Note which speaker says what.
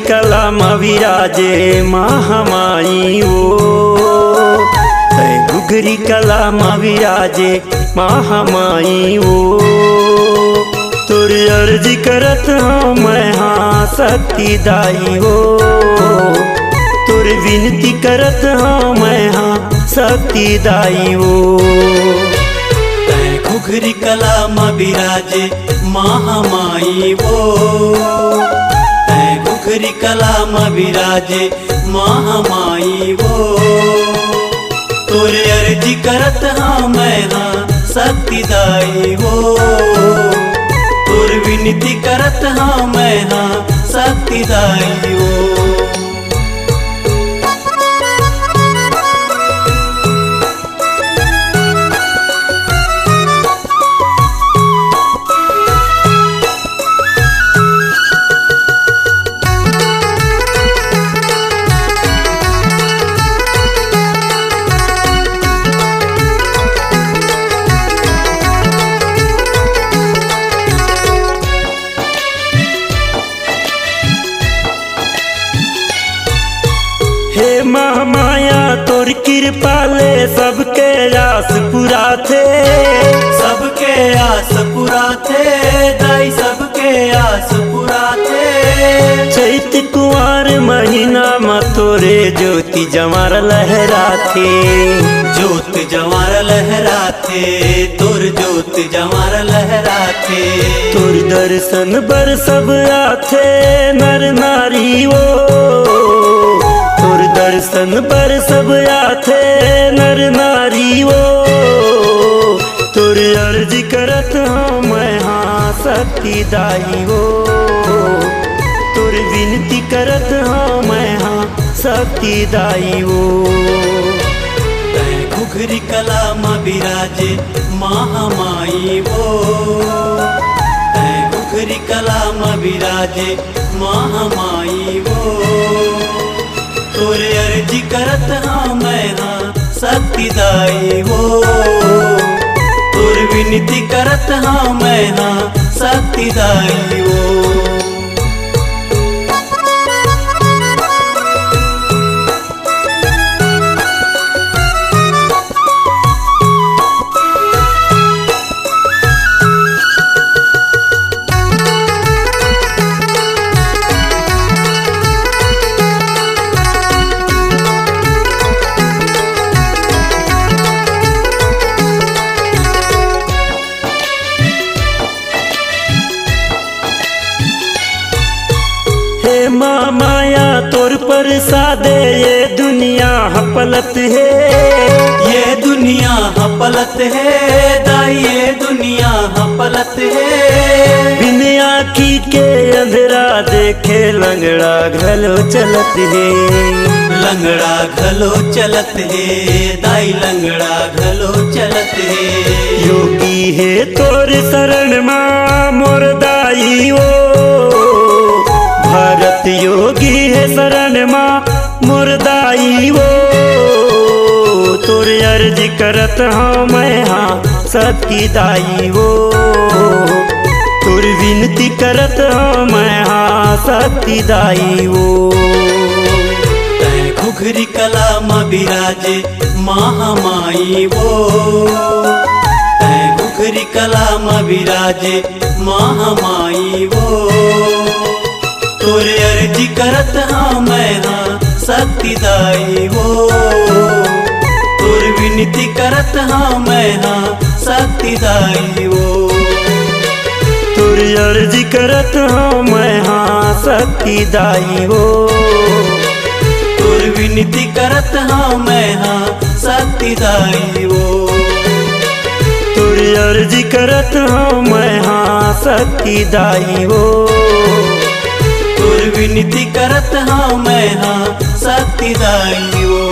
Speaker 1: कलाम विराजे महामाई ओ, घुघरी कलाम विराजे महामाई ओ। तुर अर्ज करत हूँ मैं हाँ शक्ति दाई हो, तुर विनती करत हूँ मैं हाँ शक्ति दाई हो।
Speaker 2: घुघरी कलाम विराजे महामाई वो, घुघरी कलाम विराजे महामाई वो। तोरे अर्जी करत हाँ मैं हाँ शक्ति दाई हो, तोर विनती करत हाँ मैं हाँ शक्ति दाई हो।
Speaker 1: हे महामाया तोर कृपा ले सबके आस पूरा थे,
Speaker 2: सबके आस पूरा थे दाई, सबके आस पूरा थे।
Speaker 1: चैत कुंवर महीना में तोरे ज्योति जमार लहराते,
Speaker 2: ज्योत जमार लहराते, तोर ज्योत जमार लहराते।
Speaker 1: तोर दर्शन बर सब आथे नर नारी वो, तोर दर्शन पर सब आथे नर नारी वो। तोर अर्ज करत हूँ मैं हाँ शक्ति दाई हो, तोर विनती करत हूँ मैं हाँ शक्ति दाई हो।
Speaker 2: घुघरी कलाम विराजे महामाई वो, घुघरी कलाम विराजे महामाई वो। तोरे अर्जी करत हाँ मैं हाँ शक्ति दाई हो, तोर विनती करत हाँ मैं हाँ शक्ति दाई हो।
Speaker 1: माया तोर प्रसादे ये दुनिया हपलत है,
Speaker 2: ये दुनिया हपलत है दाई, ये दुनिया हपलत है।
Speaker 1: बिन आँखी के अंधेरा देखे लंगड़ा घलो चलत है,
Speaker 2: लंगड़ा घलो चलत है दाई, लंगड़ा घलो चलत है।
Speaker 1: योगी है तोर शरण माँ मोर दाई ओ, भरत योगी है शरण माँ मोर दाई वो। तोर अर्ज करत हाँ मैं हाँ शक्ति दाई हो, तोर विनती करत हाँ मैं हाँ शक्ति दाई हो।
Speaker 2: घुघरी कलाम विराजे महामाई वो, घुघरी कलाम विराजे महामाई वो। तोरे अर्जी करत हाँ मैं हाँ शक्ति दाई हो, तोर विनती करत हाँ मैं हाँ शक्ति दाई हो।
Speaker 1: तोर अर्ज करत हाँ मैं हाँ शक्ति दाई हो,
Speaker 2: तोर विनती करत हाँ मैं हाँ शक्ति दाई हो।
Speaker 1: तोर अर्ज करत हाँ मैं हाँ शक्ति दाई हो,
Speaker 2: तोर विनती करत हाँ मैं हाँ शक्ति दाई हो।